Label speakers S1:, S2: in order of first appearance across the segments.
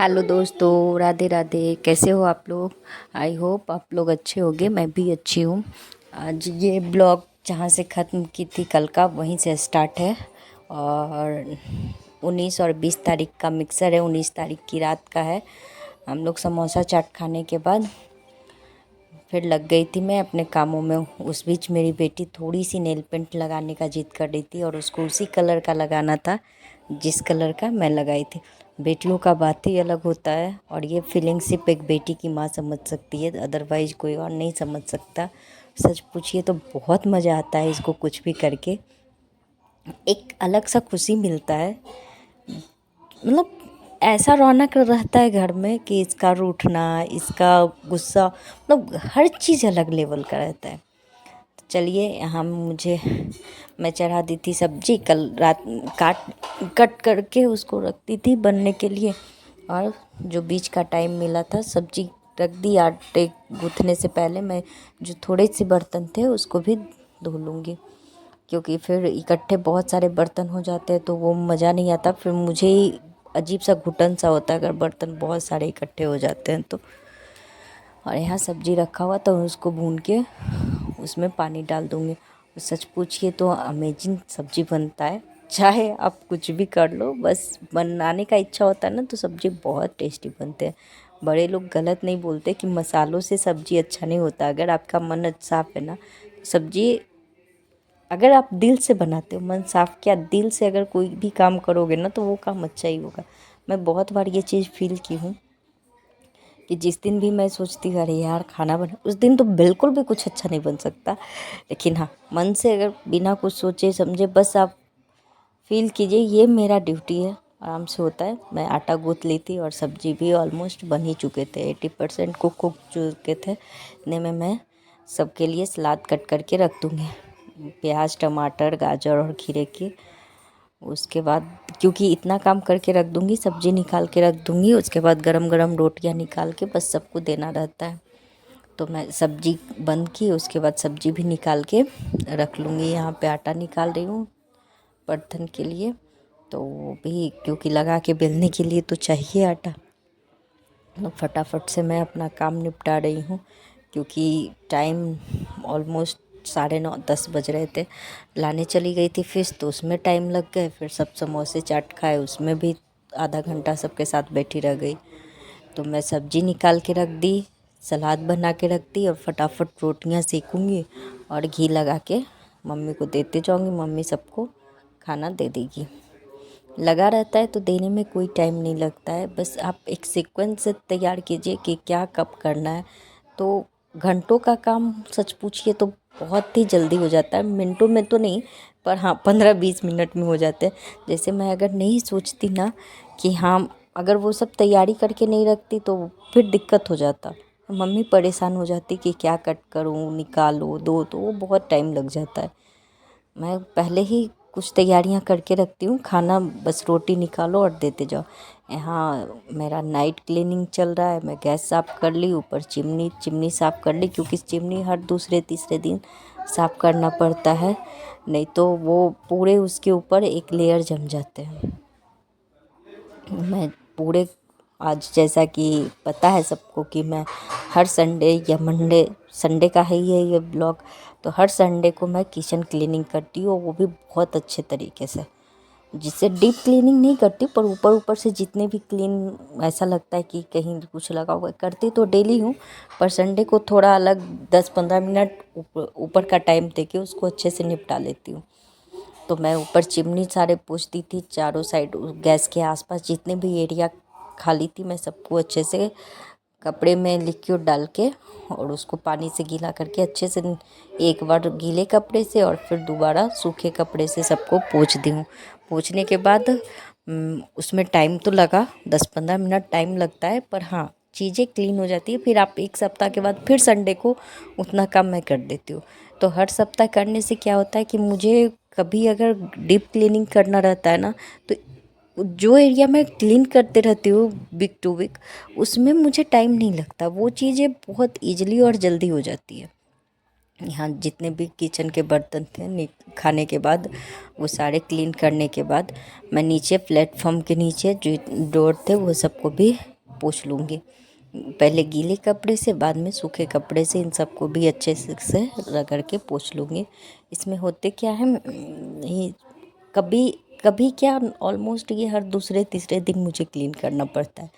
S1: Hello दोस्तों, राधे राधे। कैसे हो आप लोग? आई होप आप लोग अच्छे होंगे। मैं भी अच्छी हूँ। आज ये ब्लॉग जहाँ से ख़त्म की थी कल का, वहीं से स्टार्ट है। और 19 और 20 तारीख का मिक्सर है। 19 तारीख की रात का है। हम लोग समोसा चाट खाने के बाद फिर लग गई थी मैं अपने कामों में। उस बीच मेरी बेटी थोड़ी सी नेल पेंट लगाने का जिद कर रही थी और उसको उसी कलर का लगाना था जिस कलर का मैं लगाई थी। बेटियों का बात ही अलग होता है और ये फीलिंग सिर्फ एक बेटी की माँ समझ सकती है, अदरवाइज कोई और नहीं समझ सकता। सच पूछिए तो बहुत मज़ा आता है इसको कुछ भी करके। एक अलग सा खुशी मिलता है। मतलब ऐसा रौनक रहता है घर में कि इसका रूठना, इसका गुस्सा, मतलब हर चीज़ अलग लेवल का रहता है। तो चलिए, यहाँ मैं चढ़ा दी थी सब्जी कल रात। कट करके उसको रखती थी बनने के लिए। और जो बीच का टाइम मिला था, सब्जी रख दी। आटे गूँथने से पहले मैं जो थोड़े से बर्तन थे उसको भी धो लूँगी, क्योंकि फिर इकट्ठे बहुत सारे बर्तन हो जाते हैं तो वो मज़ा नहीं आता। फिर मुझे ही अजीब सा घुटन सा होता है अगर बर्तन बहुत सारे इकट्ठे हो जाते हैं तो। और यहाँ सब्जी रखा हुआ तो उसको भून के उसमें पानी डाल दूँगी। सच पूछिए तो अमेजिंग सब्जी बनता है। चाहे आप कुछ भी कर लो, बस बनाने का इच्छा होता है ना तो सब्जी बहुत टेस्टी बनते हैं। बड़े लोग गलत नहीं बोलते कि मसालों से सब्जी अच्छा नहीं होता। अगर आपका मन साफ है ना, सब्जी अगर आप दिल से बनाते हो, मन साफ किया, दिल से अगर कोई भी काम करोगे ना तो वो काम अच्छा ही होगा। मैं बहुत बार ये चीज़ फील की हूँ कि जिस दिन भी मैं सोचती हूँ अरे यार खाना बना, उस दिन तो बिल्कुल भी कुछ अच्छा नहीं बन सकता। लेकिन हाँ, मन से अगर बिना कुछ सोचे समझे बस आप फील कीजिए ये मेरा ड्यूटी है, आराम से होता है। मैं आटा गूँथ ली थी और सब्जी भी ऑलमोस्ट बन ही चुके थे, 80% कुक हो चुके थे। इतने में मैं सबके लिए सलाद कट करके रख दूँगी, प्याज, टमाटर, गाजर और खीरे की। उसके बाद क्योंकि इतना काम करके रख दूँगी, सब्ज़ी निकाल के रख दूँगी, उसके बाद गरम गरम रोटियां निकाल के बस सबको देना रहता है। तो मैं सब्ज़ी बंद की, उसके बाद सब्ज़ी भी निकाल के रख लूँगी। यहाँ पे आटा निकाल रही हूँ बर्तन के लिए, तो वो भी क्योंकि लगा के बेलने के लिए तो चाहिए आटा। तो फटाफट से मैं अपना काम निपटा रही हूँ, क्योंकि टाइम ऑलमोस्ट 9:30 10 बज रहे थे। लाने चली गई थी फिश, तो उसमें टाइम लग गए। फिर सब समोसे चाट खाए, उसमें भी आधा घंटा सबके साथ बैठी रह गई। तो मैं सब्ज़ी निकाल के रख दी, सलाद बना के रख दी और फटाफट रोटियां सेकूँगी और घी लगा के मम्मी को देते जाऊँगी। मम्मी सबको खाना दे देगी। लगा रहता है तो देने में कोई टाइम नहीं लगता है। बस आप एक सीक्वेंस से तैयार कीजिए कि क्या कब करना है, तो घंटों का काम सच पूछिए तो बहुत ही जल्दी हो जाता है। मिनटों में तो नहीं, पर हाँ 15-20 मिनट में हो जाते हैं। जैसे मैं अगर नहीं सोचती ना कि हाँ, अगर वो सब तैयारी करके नहीं रखती तो फिर दिक्कत हो जाता। मम्मी परेशान हो जाती कि क्या कट करूँ, निकालो, दो, तो वो बहुत टाइम लग जाता है। मैं पहले ही कुछ तैयारियां करके रखती हूँ, खाना बस रोटी निकालो और देते जाओ। यहाँ मेरा नाइट क्लीनिंग चल रहा है। मैं गैस साफ़ कर ली, ऊपर चिमनी साफ़ कर ली, क्योंकि चिमनी हर दूसरे तीसरे दिन साफ़ करना पड़ता है, नहीं तो वो पूरे उसके ऊपर एक लेयर जम जाते हैं। मैं पूरे आज जैसा कि पता है सबको कि मैं हर संडे या मंडे, संडे का है ही है ये ब्लॉग, तो हर संडे को मैं किचन क्लीनिंग करती हूँ, वो भी बहुत अच्छे तरीके से। जिससे डीप क्लीनिंग नहीं करती, पर ऊपर ऊपर से जितने भी क्लीन ऐसा लगता है कि कहीं कुछ लगा हुआ है, करती तो डेली हूँ, पर संडे को थोड़ा अलग 10-15 मिनट ऊपर का टाइम दे के उसको अच्छे से निपटा लेती हूँ। तो मैं ऊपर चिमनी सारे पोंछती थी, चारों साइड गैस के आसपास जितने भी एरिया खाली थी मैं सबको अच्छे से कपड़े में लिक्विड डाल के और उसको पानी से गीला करके अच्छे से, एक बार गीले कपड़े से और फिर दोबारा सूखे कपड़े से सबको पोंछ दी हूँ। पोंछने के बाद उसमें टाइम तो लगा, 10-15 मिनट टाइम लगता है, पर हाँ चीज़ें क्लीन हो जाती है। फिर आप एक सप्ताह के बाद फिर संडे को उतना काम मैं कर देती हूँ। तो हर सप्ताह करने से क्या होता है कि मुझे कभी अगर डीप क्लीनिंग करना रहता है ना, तो जो एरिया मैं क्लीन करते रहती हूँ वीक टू वीक, उसमें मुझे टाइम नहीं लगता, वो चीज़ें बहुत ईजिली और जल्दी हो जाती है। यहाँ जितने भी किचन के बर्तन थे खाने के बाद वो सारे क्लीन करने के बाद मैं नीचे प्लेटफॉर्म के नीचे जो डोर थे वो सबको भी पोंछ लूँगी। पहले गीले कपड़े से, बाद में सूखे कपड़े से इन सबको भी अच्छे से रगड़ के पोंछ लूँगी। इसमें होते क्या है, ये कभी कभी क्या ऑलमोस्ट ये हर दूसरे तीसरे दिन मुझे क्लीन करना पड़ता है,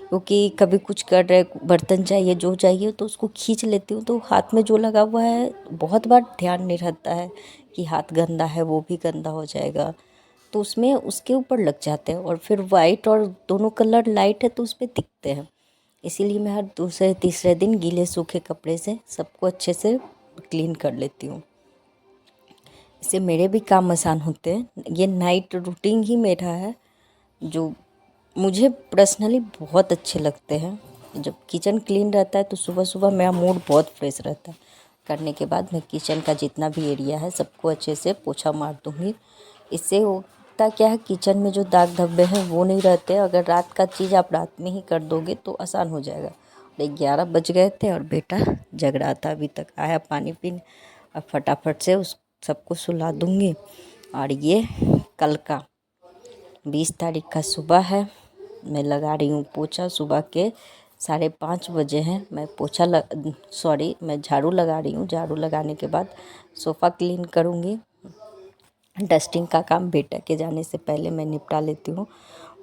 S1: क्योंकि कभी कुछ कर रहे बर्तन चाहिए जो चाहिए तो उसको खींच लेती हूँ, तो हाथ में जो लगा हुआ है बहुत बार ध्यान नहीं रहता है कि हाथ गंदा है, वो भी गंदा हो जाएगा, तो उसमें उसके ऊपर लग जाते हैं। और फिर वाइट और दोनों कलर लाइट है तो उस पर दिखते हैं। इसीलिए मैं हर दूसरे तीसरे दिन गीले सूखे कपड़े से सबको अच्छे से क्लीन कर लेती हूँ। इससे मेरे भी काम आसान होते हैं। ये नाइट रूटीन ही मेरा है जो मुझे पर्सनली बहुत अच्छे लगते हैं। जब किचन क्लीन रहता है तो सुबह सुबह मेरा मूड बहुत फ्रेश रहता है। करने के बाद मैं किचन का जितना भी एरिया है सबको अच्छे से पोछा मार दूँगी। इससे होता क्या है, किचन में जो दाग धब्बे हैं वो नहीं रहते। अगर रात का चीज़ आप रात में ही कर दोगे तो आसान हो जाएगा। 11 बज गए थे और बेटा जग रहा था, अभी तक आया पानी पीने। अब फटाफट से उस सबको सुला दूँगी। और ये कल का 20 तारीख का सुबह है, मैं लगा रही हूँ पोछा। सुबह के 5:30 बजे हैं। मैं मैं झाड़ू लगा रही हूँ। झाड़ू लगाने के बाद सोफ़ा क्लीन करूँगी। डस्टिंग का काम बेटा के जाने से पहले मैं निपटा लेती हूँ।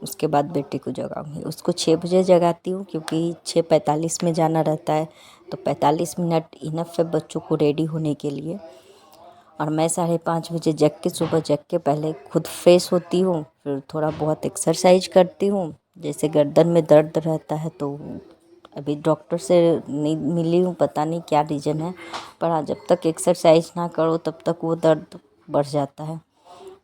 S1: उसके बाद बेटे को जगाऊँगी। उसको 6 बजे जगाती हूँ क्योंकि 6:45 में जाना रहता है, तो 45 मिनट इनफ है बच्चों को रेडी होने के लिए। और मैं 5:30 बजे सुबह जग के पहले खुद फ्रेश होती हूँ, फिर थोड़ा बहुत एक्सरसाइज करती हूँ। जैसे गर्दन में दर्द रहता है तो अभी डॉक्टर से नहीं मिली हूँ, पता नहीं क्या रीज़न है, पर हाँ जब तक एक्सरसाइज ना करो तब तक वो दर्द बढ़ जाता है।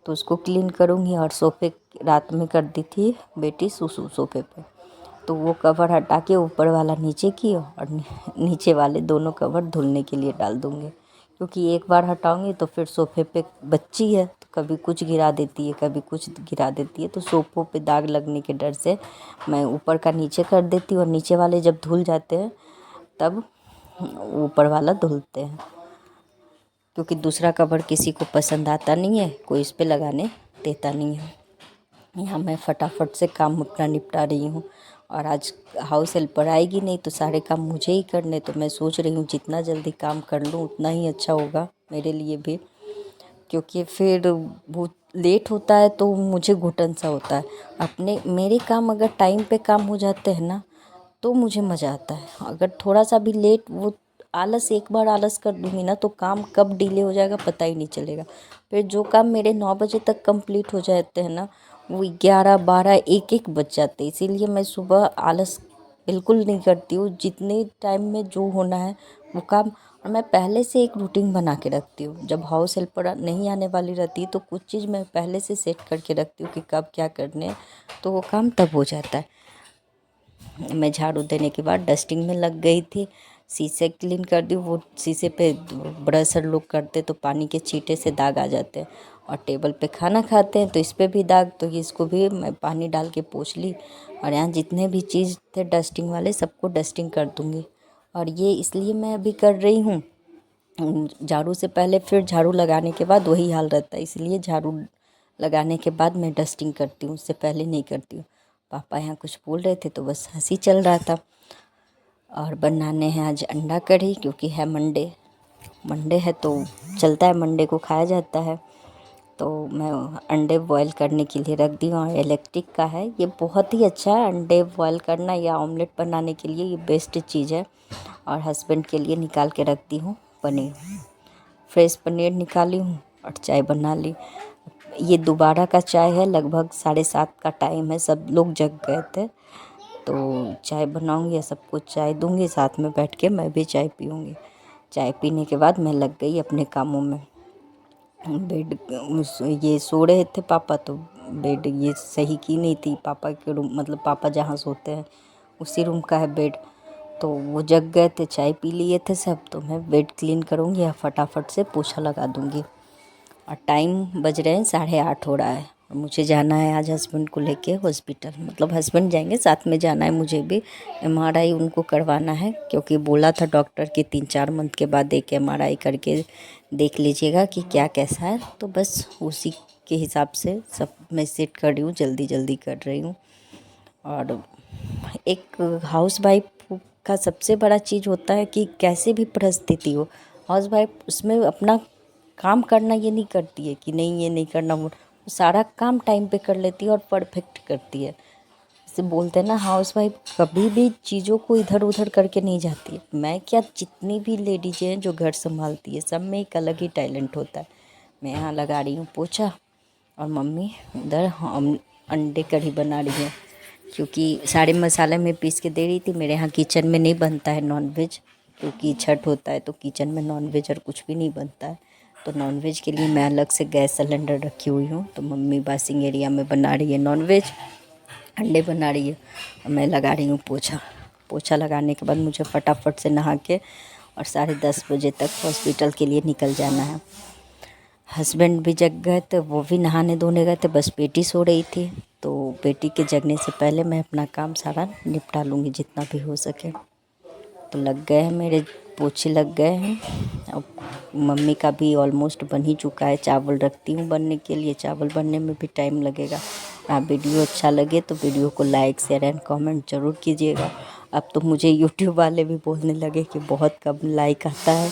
S1: तो उसको क्लीन करूँगी। और सोफ़े रात में कर दी थी बेटी सुसु सोफ़े पे, तो वो कवर हटा के ऊपर वाला नीचे की और नीचे वाले दोनों कवर धुलने के लिए डाल दूँगी। क्योंकि एक बार हटाऊँगी तो फिर सोफ़े पे बच्ची है तो कभी कुछ गिरा देती है, कभी कुछ गिरा देती है, तो सोफ़ों पे दाग लगने के डर से मैं ऊपर का नीचे कर देती हूँ। और नीचे वाले जब धुल जाते हैं तब ऊपर वाला धुलते हैं, क्योंकि दूसरा कवर किसी को पसंद आता नहीं है, कोई इस पे लगाने देता नहीं है। यहाँ मैं फटाफट से काम अपना निपटा रही हूँ। और आज हाउस हेल्पर आएगी नहीं तो सारे काम मुझे ही करने, तो मैं सोच रही हूँ जितना जल्दी काम कर लूँ उतना ही अच्छा होगा मेरे लिए भी, क्योंकि फिर बहुत लेट होता है तो मुझे घुटन सा होता है। मेरे काम अगर टाइम पे काम हो जाते हैं ना तो मुझे मज़ा आता है। अगर थोड़ा सा भी लेट, वो एक बार आलस कर दूँगी ना तो काम कब डिले हो जाएगा पता ही नहीं चलेगा। फिर जो काम मेरे 9 बजे तक कंप्लीट हो जाते हैं ना, वो 11, 12, 1 बज जाते हैं। इसीलिए मैं सुबह आलस बिल्कुल नहीं करती हूँ। जितने टाइम में जो होना है वो काम, और मैं पहले से एक रूटीन बना के रखती हूँ। जब हाउस हेल्पर नहीं आने वाली रहती तो कुछ चीज़ मैं पहले से सेट करके रखती हूँ कि कब क्या करने हैं, तो वो काम तब हो जाता है। मैं झाड़ू देने के बाद डस्टिंग में लग गई थी। शीशे क्लीन कर दी। वो शीशे पे ब्रशर लोग करते तो पानी के छींटे से दाग आ जाते हैं। और टेबल पे खाना खाते हैं तो इस पे भी दाग, तो इसको भी मैं पानी डाल के पोंछ ली। और यहाँ जितने भी चीज़ थे डस्टिंग वाले सबको डस्टिंग कर दूँगी। और ये इसलिए मैं अभी कर रही हूँ, झाड़ू से पहले फिर झाड़ू लगाने के बाद वही हाल रहता है, इसलिए झाड़ू लगाने के बाद मैं डस्टिंग करती हूँ, उससे पहले नहीं करती हूँ। पापा यहाँ कुछ बोल रहे थे तो बस हंसी चल रहा था। और बनाने हैं आज अंडा कढ़ी, क्योंकि है मंडे। मंडे है तो चलता है, मंडे को खाया जाता है। तो मैं अंडे बॉईल करने के लिए रख दी हूँ। और इलेक्ट्रिक का है, ये बहुत ही अच्छा है। अंडे बॉईल करना या ऑमलेट बनाने के लिए ये बेस्ट चीज़ है। और हस्बैंड के लिए निकाल के रखती हूँ पनीर। फ्रेश पनीर निकाली हूँ और चाय बना ली। ये दोबारा का चाय है, लगभग 7:30 का टाइम है, सब लोग जग गए थे। तो चाय बनाऊंगी या सबको चाय दूंगी, साथ में बैठ के मैं भी चाय पीऊंगी। चाय पीने के बाद मैं लग गई अपने कामों में। बेड ये सो रहे थे पापा, तो बेड ये सही की नहीं थी। पापा के रूम, मतलब पापा जहाँ सोते हैं उसी रूम का है बेड, तो वो जग गए थे, चाय पी लिए थे सब। तो मैं बेड क्लीन करूँगी या फटाफट से पोछा लगा दूँगी। और टाइम बज रहे हैं 8:30 हो रहा है। और मुझे जाना है आज हस्बैंड को लेके हॉस्पिटल, मतलब हस्बैंड जाएंगे, साथ में जाना है मुझे भी। MRI उनको करवाना है, क्योंकि बोला था डॉक्टर कि 3-4 मंथ के बाद एक MRI करके देख लीजिएगा कि क्या कैसा है। तो बस उसी के हिसाब से सब मैं सेट कर रही हूँ, जल्दी जल्दी कर रही हूँ। और एक हाउस वाइफ का सबसे बड़ा चीज़ होता है कि कैसे भी परिस्थिति हो, हाउस वाइफ उसमें अपना काम करना ये नहीं करती है कि नहीं ये नहीं करना, वो सारा काम टाइम पे कर लेती है और परफेक्ट करती है। जैसे बोलते हैं ना, हाउस वाइफ कभी भी चीज़ों को इधर उधर करके नहीं जाती है। मैं क्या, जितनी भी लेडीज़ हैं जो घर संभालती है, सब में एक अलग ही टैलेंट होता है। मैं यहाँ लगा रही हूँ पोछा और मम्मी उधर हम अंडे कढ़ी बना रही है, क्योंकि सारे मसाले में पीस के दे रही थी। मेरे यहाँ किचन में नहीं बनता है नॉनवेज, क्योंकि छठ होता है तो किचन में नॉनवेज और कुछ भी नहीं बनता है। तो नॉनवेज के लिए मैं अलग से गैस सिलेंडर रखी हुई हूँ। तो मम्मी बासिंग एरिया में बना रही है नॉनवेज, अंडे बना रही है और मैं लगा रही हूँ पोछा। पोछा लगाने के बाद मुझे फटाफट से नहा के और 10:30 बजे तक हॉस्पिटल के लिए निकल जाना है। हस्बैंड भी जग गए थे, वो भी नहाने धोने गए थे, बस बेटी सो रही थी। तो बेटी के जगने से पहले मैं अपना काम सारा निपटा लूँगी जितना भी हो सके। तो लग गए हैं मेरे, पोछे लग गए हैं। अब मम्मी का भी ऑलमोस्ट बन ही चुका है। चावल रखती हूँ बनने के लिए, चावल बनने में भी टाइम लगेगा। वीडियो अच्छा लगे तो वीडियो को लाइक शेयर एंड कमेंट ज़रूर कीजिएगा। अब तो मुझे यूट्यूब वाले भी बोलने लगे कि बहुत कम लाइक आता है,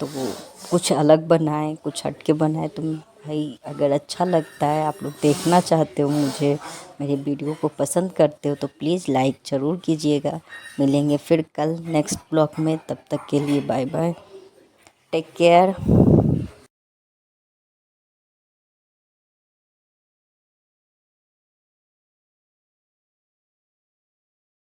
S1: तो वो कुछ अलग बनाएं, कुछ हट के बनाएं। तो भाई अगर अच्छा लगता है, आप लोग देखना चाहते हो, मुझे मेरे वीडियो को पसंद करते हो, तो प्लीज़ लाइक ज़रूर कीजिएगा। मिलेंगे फिर कल नेक्स्ट ब्लॉग में, तब तक के लिए बाय बाय, टेक केयर।